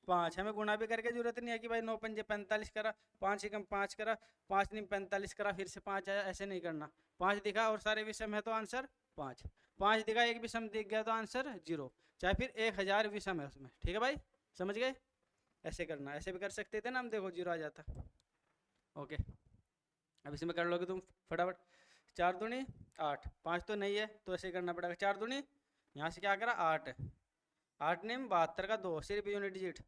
5। हमें गुणा भी करके जरूरत नहीं है कि भाई 9 पंजे 45 करा, 5 एकम 5 करा, 5 नहीं 45 करा, फिर से 5 आया, ऐसे नहीं करना। 5 दिखा और सारे विषम है तो आंसर 5, 5 दिखा एक विषम दिख गया तो आंसर 0, चाहे फिर 1000 विषम है उसमें, ठीक है भाई, समझ गए। ऐसे करना, ऐसे भी कर सकते थे ना हम, देखो 0 आ जाता। ओके, अब इसमें कर लोगे तुम फटाफट, 4 दूनी 8, 5 तो नहीं है तो ऐसे करना पड़ेगा, 4 दूनी यहाँ से क्या करा 8, 8 ने 72 का 2, सिर्फ यूनिट डिजिट,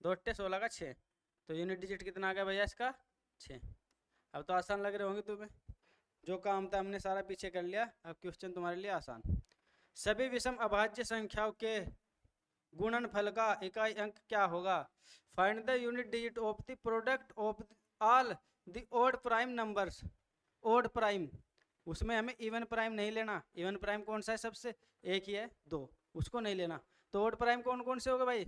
2 अट्टे 16 का 6, तो यूनिट डिजिट कितना आ गया भैया इसका 6। अब तो आसान लग रहे होंगे तुम्हें, जो काम था हमने सारा पीछे कर लिया, अब क्वेश्चन तुम्हारे लिए आसान। सभी विषम अभाज्य संख्याओं के गुणनफल का इकाई अंक क्या होगा, find the unit digit of the product of all the odd prime numbers. Odd prime, उसमें हमें इवन प्राइम नहीं लेना, इवन प्राइम कौन सा है सबसे, एक ही है 2, उसको नहीं लेना। तो ओड प्राइम कौन कौन से होगा भाई,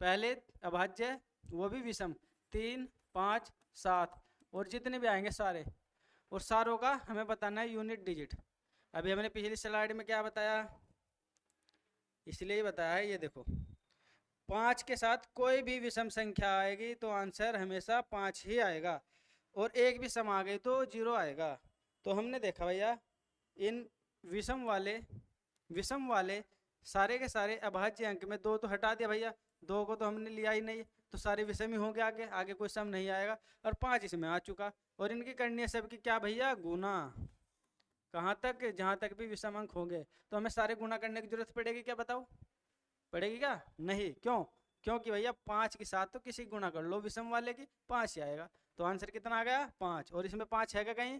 पहले अभाज्य वो भी विषम 3 5 7, और जितने भी आएंगे सारे, और सारों का हमें बताना है यूनिट डिजिट। अभी हमने पिछली स्लाइड में क्या बताया, इसलिए बताया है। ये देखो 5 के साथ कोई भी विषम संख्या आएगी तो आंसर हमेशा 5 ही आएगा, और एक भी सम आ गई तो 0 आएगा। तो हमने देखा भैया इन विषम वाले सारे के सारे अभाज्य अंक में 2 तो हटा दिया भैया, 2 को तो हमने लिया ही नहीं, तो सारे विषम ही होंगे, आगे आगे कोई सम नहीं आएगा, और 5 इसमें आ चुका। और इनकी करनी है सबकी क्या भैया, गुना। कहाँ तक, जहाँ तक भी विषम अंक होंगे। तो हमें सारे गुना करने की जरूरत पड़ेगी क्या, बताओ पड़ेगी क्या, नहीं। क्यों, क्योंकि भैया 5 के साथ तो किसी गुना कर लो विषम वाले की, 5 ही आएगा। तो आंसर कितना आ गया, 5। और इसमें 5 है क्या कहीं,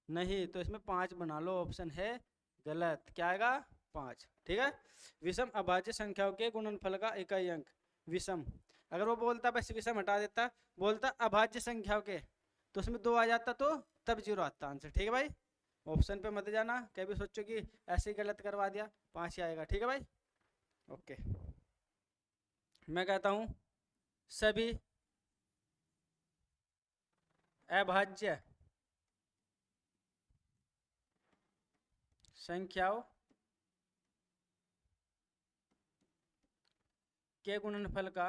नहीं, तो इसमें 5 बना लो, ऑप्शन है गलत। क्या आएगा, 5। ठीक है। विषम अभाज्य संख्याओं के गुणनफल का इकाई अंक विषम। अगर वो बोलता बस विषम हटा देता, बोलता अभाज्य संख्याओं के, तो उसमें 2 आ जाता, तो तब 0 आता आंसर। ठीक है भाई, ऑप्शन पे मत जाना, कभी सोचो कि ऐसे ही गलत करवा दिया, 5 ही आएगा। ठीक है भाई, ओके। मैं कहता हूं सभी अभाज्य संख्याओं के गुणनफल का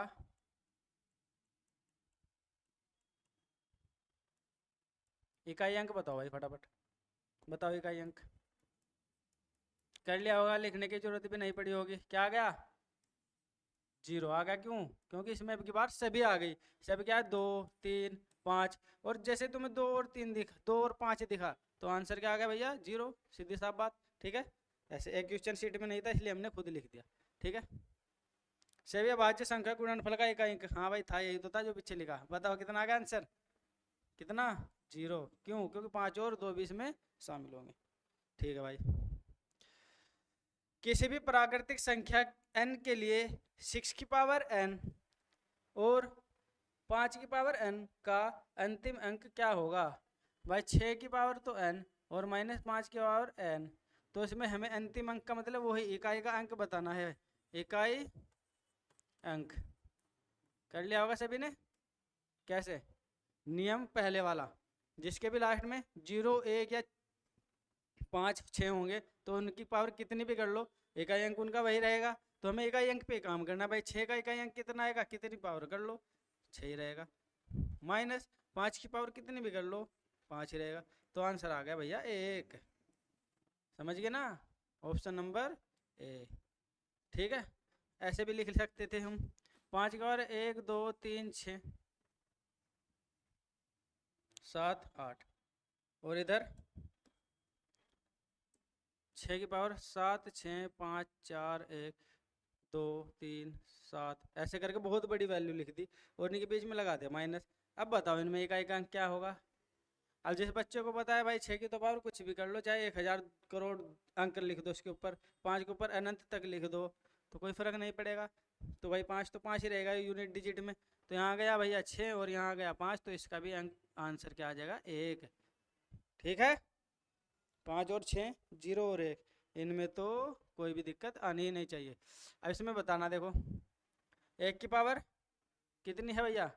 इकाई अंक बताओ भाई, फटाफट बताओ इकाई अंक। कर लिया होगा, लिखने की जरूरत भी नहीं पड़ी होगी। क्या आ गया, 0 आ गया। क्यों, क्योंकि इसमें अब की बार सभी आ गई। सब क्या है, 2 3 5, और जैसे तुम्हें 2 और 3 दिखा, 2 और 5 दिखा, तो आंसर क्या आ गया भैया, 0। सीधी साफ बात। ठीक है, ऐसे एक क्वेश्चन शीट में नहीं था इसलिए हमने खुद लिख दिया। ठीक है, सभी अभाज्य संख्या गुणनफल का इकाई अंक, हाँ भाई था, यही तो था जो पीछे लिखा। बताओ कितना आ गया आंसर, कितना, 0। क्यों, क्योंकि 5 और 2 भी इसमें शामिल होंगे। ठीक है भाई, किसी भी प्राकृतिक संख्या n के लिए 6 की पावर n और 5 की पावर n का अंतिम अंक क्या होगा। भाई 6 की पावर तो n और -5 की पावर n, तो इसमें हमें अंतिम अंक का मतलब वही इकाई का अंक बताना है, इकाई अंक। कर लिया होगा सभी ने, कैसे, नियम पहले वाला, जिसके भी लास्ट में 0 1 या 5 6 होंगे तो उनकी पावर कितनी भी कर लो, इकाई अंक उनका वही रहेगा। तो हमें इकाई अंक पे काम करना, भाई 6 का इकाई अंक कितना आएगा, कितनी पावर कर लो, 6 ही रहेगा। -5 की पावर कितनी भी कर लो, 5 ही रहेगा। तो आंसर आ गया भैया 1। समझ गए ना, ऑप्शन नंबर ए। ठीक है, ऐसे भी लिख सकते थे हम, 5 का और 1 2 3 6 7 8, और इधर 6 की पावर 7 6 5 4 1 2 3 7, ऐसे करके बहुत बड़ी वैल्यू लिख दी और इनके बीच में लगा दिया माइनस। अब बताओ इनमें इकाई का अंक क्या होगा। अब जिस बच्चे को पता है भाई 6 की तो पावर कुछ भी कर लो, चाहे 1000 करोड़ अंक लिख दो उसके ऊपर, 5 के ऊपर अनंत तक लिख दो, तो कोई फर्क नहीं पड़ेगा। तो भाई 5 तो 5 ही रहेगा यूनिट डिजिट में। तो यहाँ गया भैया 6 और यहाँ गया 5, तो इसका भी अंक आंसर क्या आ जाएगा, 1। ठीक है, 5 और 6 0 और 1, इनमें तो कोई भी दिक्कत आनी ही नहीं चाहिए। अब इसमें बताना, देखो 1 की पावर कितनी है भैया,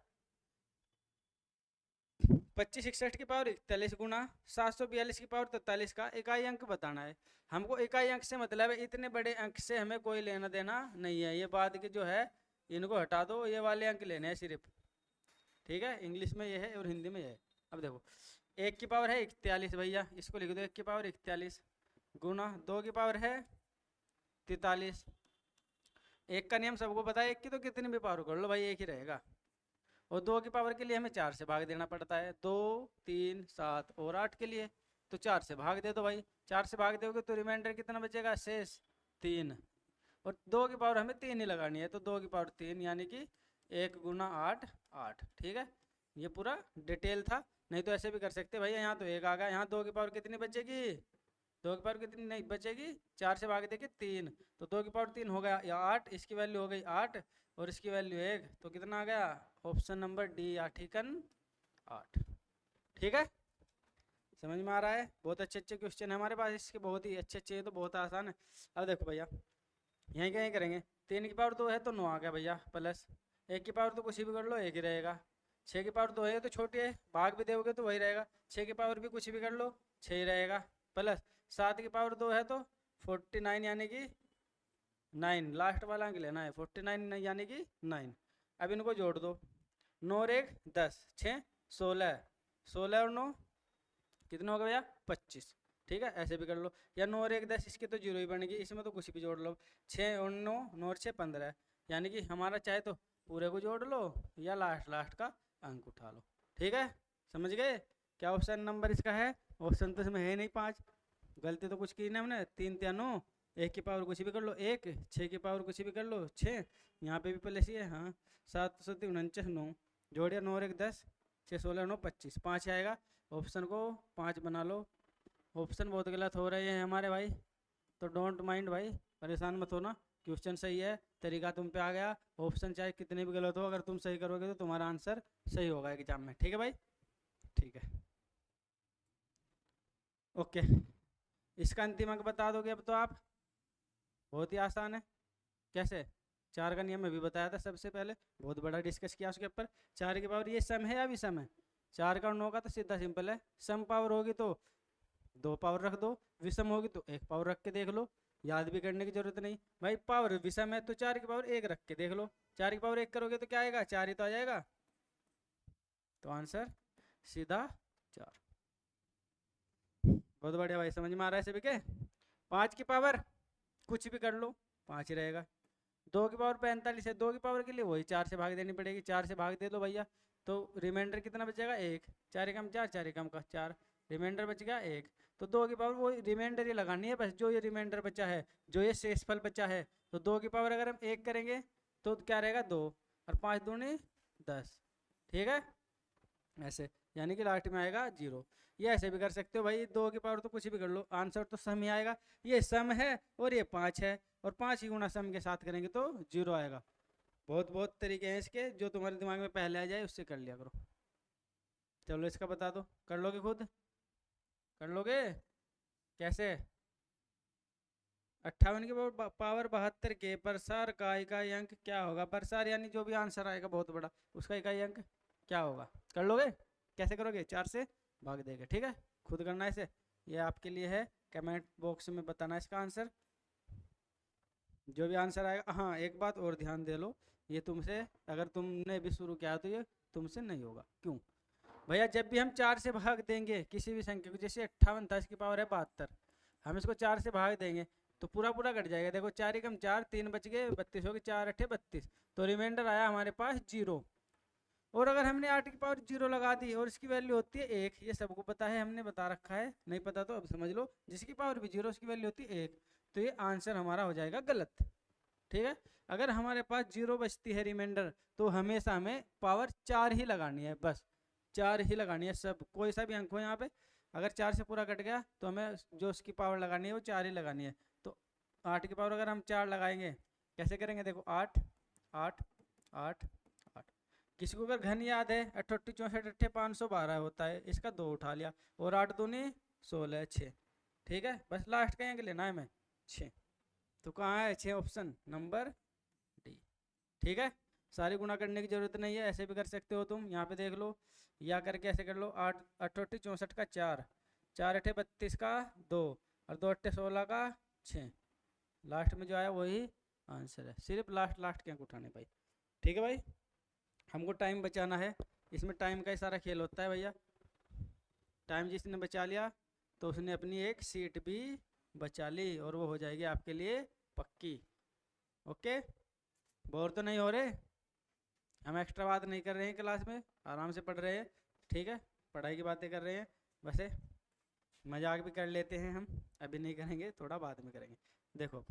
25 61 की पावर 41 गुना 742 की पावर 43 का इकाई अंक बताना है हमको। इकाई अंक से मतलब है इतने बड़े अंक से हमें कोई लेना देना नहीं है, ये बाद के जो है इनको हटा दो, ये वाले अंक लेने हैं सिर्फ। ठीक है, इंग्लिश में ये है और हिंदी में ये है। अब देखो 1 की पावर है 41 भैया, इसको लिख दो 1 की पावर 41 गुना 2 की पावर है 43। एक का नियम सबको पता है, एक की तो कितनी भी पावर कर लो भाई एक ही रहेगा, और 2 की पावर के लिए हमें 4 से भाग देना पड़ता है, 2 3 7 और 8 के लिए, तो 4 से भाग दे दो भाई। 4 से भाग दोगे तो रिमाइंडर कितना बचेगा, शेष 3, और 2 की पावर हमें 3 ही लगानी है, तो 2 की पावर 3 यानी कि 1 गुना 8 8। ठीक है, ये पूरा डिटेल था, नहीं तो ऐसे भी कर सकते भैया। यहाँ तो 1 आ गया, यहाँ 2 की पावर कितनी बचेगी, 2 की पावर कितनी नहीं बचेगी, 4 से भाग देके 3, तो 2 की पावर 3 हो गया या 8, इसकी वैल्यू हो गई 8 और इसकी वैल्यू 1, तो कितना आ गया, ऑप्शन नंबर डी, आठिकन 8। ठीक है, समझ में आ रहा है। बहुत अच्छे अच्छे क्वेश्चन है हमारे पास, इसके बहुत ही अच्छे अच्छे, तो बहुत आसान है। अब देखो भैया यहीं कहीं करेंगे, 3 की पावर 2 है तो 9 आ गया भैया, प्लस 1 की पावर तो कुछ भी कर लो 1 ही रहेगा, 6 की पावर 2 है तो छोटी है, भाग भी दोगे तो वही रहेगा, 6 की पावर भी कुछ भी कर लो 6 ही रहेगा, प्लस 7 की पावर 2 है तो 49 यानी कि 9 लास्ट वाला अंक लेना है, 49 यानी कि 9। अब इनको जोड़ दो, 9 और 1 10, 6 16, 16 और 9 कितना होगा भैया 25। ठीक है, ऐसे भी कर लो, या 9 और 1 10, इसकी तो जीरो ही बनेगी, इसमें तो कुछ भी जोड़ लो। 6 और 9, 9 और 6 15, यानी कि हमारा चाहे तो पूरे को जोड़ लो या लास्ट लास्ट का अंक उठा लो। ठीक है, समझ गए क्या ऑप्शन नंबर इसका है? ऑप्शन तो इसमें है नहीं 5, गलती तो कुछ की नहीं हमने। 3 3 9, 1 की पावर कुछ भी कर लो 1, 6 की पावर कुछ भी कर लो 6, यहाँ पे भी प्लस ही है। हाँ 7 7 49 9, जोड़िए 9 और 1 10, 6 16 9 25, 5 आएगा। ऑप्शन को 5 बना लो। ऑप्शन बहुत गलत हो रहे हैं हमारे भाई, तो डोंट माइंड भाई, परेशान मत होना, क्वेश्चन सही है, तरीका तुम पे आ गया। ऑप्शन चाहे कितने भी गलत हो, अगर तुम सही करोगे तो तुम्हारा आंसर सही होगा एग्जाम में। ठीक है भाई, ठीक है, ओके। इसका अंतिम अंक बता दोगे अब तो आप, बहुत ही आसान है। कैसे? 4 का नियम मैं भी बताया था सबसे पहले, बहुत बड़ा डिस्कस किया उसके ऊपर। 4 की पावर ये सम है या विषम है? 4 का और 9 का तो सीधा सिंपल है, सम पावर होगी तो 2 पावर रख दो, विषम होगी तो 1 पावर रख के देख लो, याद भी करने की जरूरत नहीं भाई। पावर विषम है तो 4 की पावर 1 रख के देख लो, 4 की पावर 1 करोगे तो क्या आएगा? 4 ही तो आ जाएगा, तो आंसर सीधा 4। बहुत बढ़िया भाई, समझ में आ रहा है सभी के? 5 की पावर कुछ भी कर लो 5 ही रहेगा। 2 की पावर 45 है, 2 की पावर के लिए वही 4 से भाग देनी पड़ेगी, 4 से भाग दे दो भैया, तो रिमाइंडर कितना बचेगा? 1, 4 एकम 4, 4 एकम का 4, रिमाइंडर बच गया 1। तो 2 की पावर वो रिमाइंडर ही लगानी है बस, जो ये रिमाइंडर बचा है, जो ये शेषफल बचा है। तो 2 की पावर अगर हम 1 करेंगे तो क्या रहेगा? 2, और 5 दूनी 10। ठीक है, ऐसे, यानी कि लास्ट में आएगा 0। ये ऐसे भी कर सकते हो भाई, 2 की पावर तो कुछ भी कर लो, आंसर तो सम ही आएगा। ये सम है और ये 5 है, और 5 ही गुणा सम के साथ करेंगे तो 0 आएगा। बहुत बहुत तरीके हैं इसके, जो तुम्हारे दिमाग में पहले आ जाए उससे कर लिया करो। चलो इसका बता दो, कर लोगे खुद? कर लोगे? कैसे? 58 की पावर 72 के प्रसार का इकाई अंक क्या होगा? प्रसार यानी जो भी आंसर आएगा बहुत बड़ा, उसका इकाई अंक क्या होगा? कर लोगे? कैसे करोगे? 4 से भाग देगा। ठीक है, खुद करना है इसे, ये आपके लिए है, कमेंट बॉक्स में बताना इसका आंसर, जो भी आंसर आएगा। हाँ एक बात और ध्यान दे लो, ये तुमसे, अगर तुमने भी शुरू किया तो ये तुमसे नहीं होगा। क्यों भैया? जब भी हम 4 से भाग देंगे किसी भी संख्या को, जैसे 58 था, इसकी पावर है 72, हम इसको 4 से भाग देंगे तो पूरा पूरा कट जाएगा। देखो 4 एकम 4, 3 बच गए, 32 हो गए, 4 अठे 32, तो रिमाइंडर आया हमारे पास 0। और अगर हमने 8 की पावर 0 लगा दी और इसकी वैल्यू होती है 1, ये सबको पता है, हमने बता रखा है, नहीं पता तो अब समझ लो, जिसकी पावर भी 0 उसकी वैल्यू होती है 1, तो ये आंसर हमारा हो जाएगा गलत। ठीक है, अगर हमारे पास 0 बचती है रिमाइंडर, तो हमेशा हमें पावर 4 ही लगानी है, बस 4 ही लगानी है, सब कोई सा भी अंक हो यहाँ पे, अगर 4 से पूरा कट गया तो हमें जो उसकी पावर लगानी है वो 4 ही लगानी है। तो 8 की पावर अगर हम 4 लगाएंगे, कैसे करेंगे? देखो 8 8 8 8, किसी को अगर घन याद है, 88 64 अट्ठे 512 होता है, इसका 2 उठा लिया, और 8 दूनी 16 6। ठीक है, बस लास्ट का अंक लेना है हमें 6, तो कहाँ है 6? Option number D. ठीक है, सारी गुणा करने की जरूरत नहीं है, ऐसे भी कर सकते हो तुम, यहाँ पे देख लो, या करके ऐसे कर लो, 8 अठोटी 64 का 4, 4 अठे 32 का 2, और 2 अट्ठे 16 का 6, लास्ट में जो आया वही आंसर है, सिर्फ लास्ट लास्ट के अंक उठाने भाई। ठीक है भाई, हमको टाइम बचाना है, इसमें टाइम का ही सारा खेल होता है भैया। टाइम जिसने बचा लिया तो उसने अपनी एक सीट भी बचा ली, और वो हो जाएगी आपके लिए पक्की। ओके, बोर तो नहीं हो रहे? हम एक्स्ट्रा बात नहीं कर रहे हैं क्लास में, आराम से पढ़ रहे हैं। ठीक है, पढ़ाई की बातें कर रहे हैं, वैसे मजाक भी कर लेते हैं हम, अभी नहीं करेंगे, थोड़ा बाद में करेंगे। देखो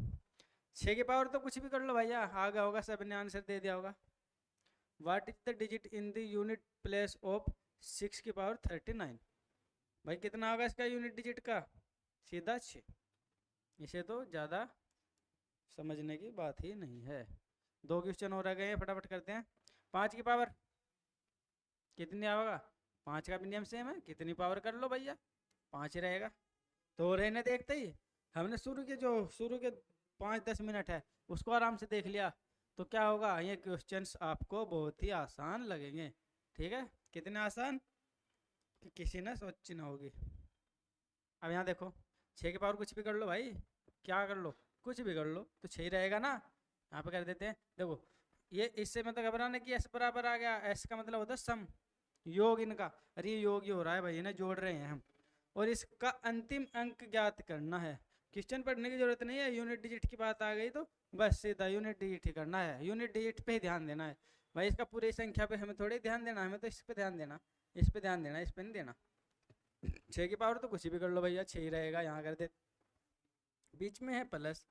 6 की पावर तो कुछ भी कर लो भैया, आ गया होगा, सब ने आंसर दे दिया होगा। What is the digit in the unit place of 6 की पावर 39? भाई कितना होगा इसका यूनिट डिजिट का? सीधा 6, इसे तो ज़्यादा समझने की बात ही नहीं है। 2 क्वेश्चन और रह गए हैं, फटाफट करते हैं। 5 की पावर कितनी होगा? 5 का भी नियम सेम है, कितनी पावर कर लो भैया, 5 ही रहेगा। तो रहने देखते ही हमने शुरू के 5-10 मिनट है उसको आराम से देख लिया, तो क्या होगा, ये क्वेश्चंस आपको बहुत ही आसान लगेंगे। ठीक है, कितने आसान कि किसी ने सोची ना होगी। अब यहाँ देखो 6 की पावर कुछ भी कर लो भाई, क्या कर लो, कुछ भी कर लो तो 6 ही रहेगा ना। यहाँ पे कर देते हैं, देखो ये इससे मतलब घबराने की एस बराबर आ गया, एस का मतलब होता है सम, योग इनका। अरे ये योग ही हो रहा है भाई, इन्हें जोड़ रहे हैं हम। और इसका अंतिम अंक ज्ञात करना है। क्वेश्चन पढ़ने की जरूरत नहीं है, यूनिट डिजिट की बात आ गई तो बस सीधा यूनिट डिजिट ही करना है, यूनिट डिजिट पे ही ध्यान देना है भाई। इसका पूरी संख्या पे हमें थोड़ी ध्यान देना है, हमें तो इस पे ध्यान देना, इस पे ध्यान देना, इस पे नहीं देना। 6 की पावर तो कुछ भी कर लो भैया, 6 ही रहेगा। यहाँ कर दे, बीच में है प्लस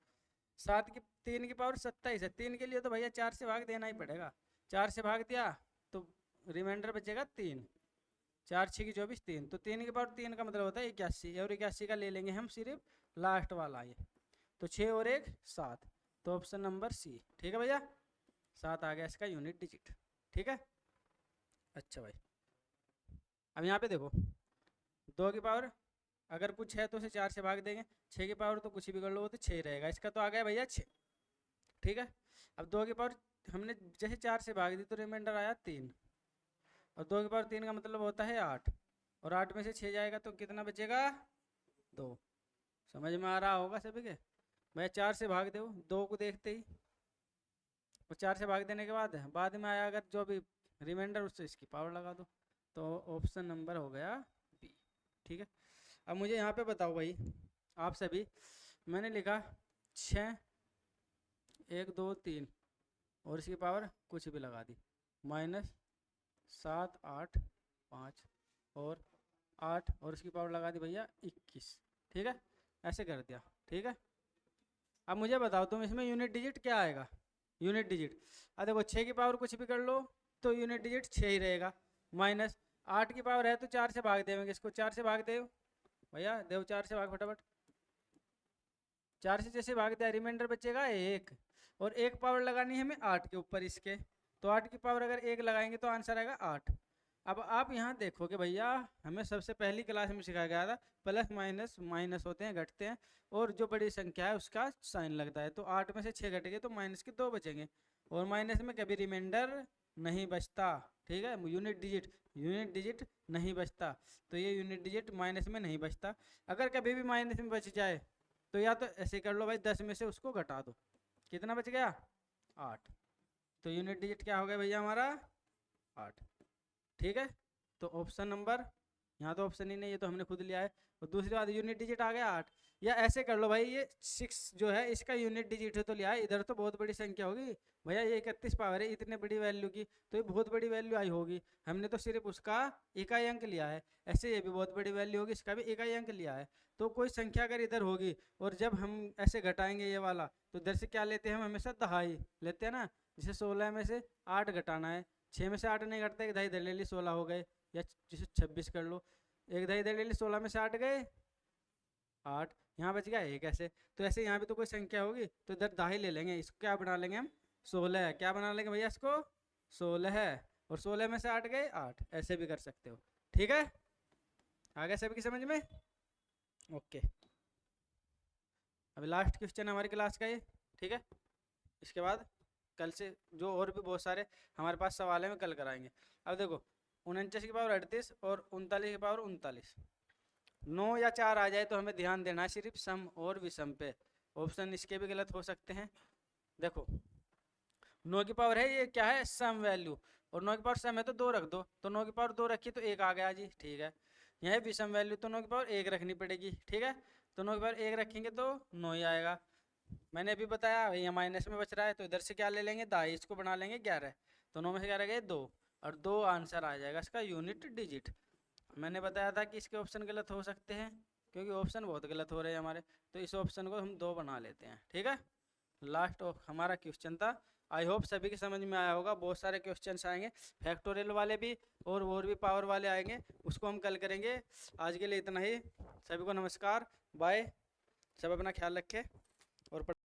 7 की 3 की पावर 27 है, 3 के लिए तो भैया 4 से भाग देना ही पड़ेगा। 4 से भाग दिया तो रिमाइंडर बचेगा 3, 4 6 की 24, 3 तो 3 की पावर 3 का मतलब होता है 81, और 81 का ले लेंगे हम सिर्फ लास्ट वाला ये, तो 6 और 1 7, तो ऑप्शन नंबर सी। ठीक है भैया, 7 आ गया इसका यूनिट डिजिट। ठीक है, अच्छा भाई अब यहाँ पे देखो 2 की पावर अगर कुछ है तो उसे 4 से भाग देंगे, 6 की पावर तो कुछ भी कर लो वो तो 6 रहेगा, इसका तो आ गया भैया 6। ठीक है, अब 2 की पावर हमने जैसे 4 से भाग दी तो रिमाइंडर आया 3, और 2 की पावर 3 का मतलब होता है 8, और 8 में से 6 जाएगा तो कितना बचेगा 2। समझ में आ रहा होगा सभी के भैया। 4 से भाग दो 2 को देखते ही, और 4 से भाग देने के बाद में आया अगर जो भी रिमाइंडर उससे इसकी पावर लगा दो, तो ऑप्शन नंबर हो गया बी। ठीक है, अब मुझे यहाँ पे बताओ भाई आप सभी, मैंने लिखा 6 1 2 3 और इसकी पावर कुछ भी लगा दी, -7 8 5 और 8 और इसकी पावर लगा दी भैया 21। ठीक है, ऐसे कर दिया। ठीक है, अब मुझे बताओ तुम इसमें यूनिट डिजिट क्या आएगा। यूनिट डिजिट देखो 6 की पावर कुछ भी कर लो तो यूनिट डिजिट 6 ही रहेगा, -8 की पावर है तो 4 से भाग देंगे इसको, 4 से भाग दे भैया, देव 4 से भाग फटाफट, 4 से जैसे भाग दिया रिमाइंडर बचेगा 1, और 1 पावर लगानी है हमें 8 के ऊपर इसके, तो 8 की पावर अगर 1 लगाएंगे तो आंसर आएगा 8। अब आप यहाँ देखोगे भैया हमें सबसे पहली क्लास में सिखाया गया था प्लस माइनस, माइनस होते हैं घटते हैं, और जो बड़ी संख्या है उसका साइन लगता है, तो 8 में से 6 घट गए तो माइनस के 2 बचेंगे, और माइनस में कभी रिमाइंडर नहीं बचता। ठीक है, यूनिट डिजिट नहीं बचता, तो ये यूनिट डिजिट माइनस में नहीं बचता। अगर कभी भी माइनस में बच जाए तो या तो ऐसे कर लो भाई 10 में से उसको घटा दो, कितना बच गया 8, तो यूनिट डिजिट क्या हो गया भैया हमारा 8। ठीक है, तो ऑप्शन नंबर, यहाँ तो ऑप्शन ही नहीं, ये तो हमने खुद लिया है। और दूसरी बात यूनिट डिजिट आ गया 8, या ऐसे कर लो भाई ये 6 जो है इसका यूनिट डिजिट है तो लिया है, इधर तो बहुत बड़ी संख्या होगी भैया, ये 31 पावर है इतने बड़ी वैल्यू की, तो ये बहुत बड़ी वैल्यू आई होगी, हमने तो सिर्फ उसका इकाई अंक लिया है। ऐसे ये भी बहुत बड़ी वैल्यू होगी, इसका भी इकाई अंक लिया है। तो कोई संख्या अगर इधर होगी और जब हम ऐसे घटाएंगे ये वाला, तो इधर से क्या लेते हैं हम हमेशा दहाई लेते हैं ना, जैसे 16 में से 8 घटाना है, 6 में से 8 नहीं घटता, एक दहाई इधर ले ली 16 हो गए, या जैसे 26 कर लो, एक दहाई इधर ले ली 16 में से 8 गए 8, यहाँ बच गया 1 ऐसे। तो ऐसे यहाँ भी तो कोई संख्या होगी तो इधर दहाई ले लेंगे, इसको क्या बना लेंगे हम 16, क्या बना लेंगे भैया इसको 16 है, और 16 में से 8 गए 8, ऐसे भी कर सकते हो। ठीक है, आ गया सभी की समझ में, ओके। अभी लास्ट क्वेश्चन हमारी क्लास का ये। ठीक है, इसके बाद कल से जो और भी बहुत सारे हमारे पास सवाल हैं, कल कराएंगे। अब देखो 49 की पावर 38 और 39 की पावर 39, 9 या 4 आ जाए तो हमें ध्यान देना है सिर्फ सम और विषम पे, ऑप्शन इसके भी गलत हो सकते हैं। देखो 9 की पावर है ये क्या है सम वैल्यू, और 9 की पावर सम है तो 2 रख दो, तो 9 की पावर 2 रखी तो 1 आ गया जी। ठीक है, यह विषम वैल्यू तो 9 की पावर 1 रखनी पड़ेगी। ठीक है, तो 9 की पावर 1 रखेंगे तो 9 ही आएगा। मैंने अभी बताया यहाँ माइनस में बच रहा है तो इधर से क्या ले लेंगे दाई, इसको बना लेंगे 11, तो 9 में से 11 गए 2, और 2 आंसर आ जाएगा इसका यूनिट डिजिट। मैंने बताया था कि इसके ऑप्शन गलत हो सकते हैं क्योंकि ऑप्शन बहुत गलत हो रहे हैं हमारे, तो इस ऑप्शन को हम 2 बना लेते हैं। ठीक है, लास्ट हमारा क्वेश्चन था, आई होप सभी की समझ में आया होगा। बहुत सारे क्वेश्चंस आएंगे फैक्टोरियल वाले भी और भी पावर वाले आएंगे, उसको हम कल करेंगे। आज के लिए इतना ही, सभी को नमस्कार, बाय, सब अपना ख्याल रखें और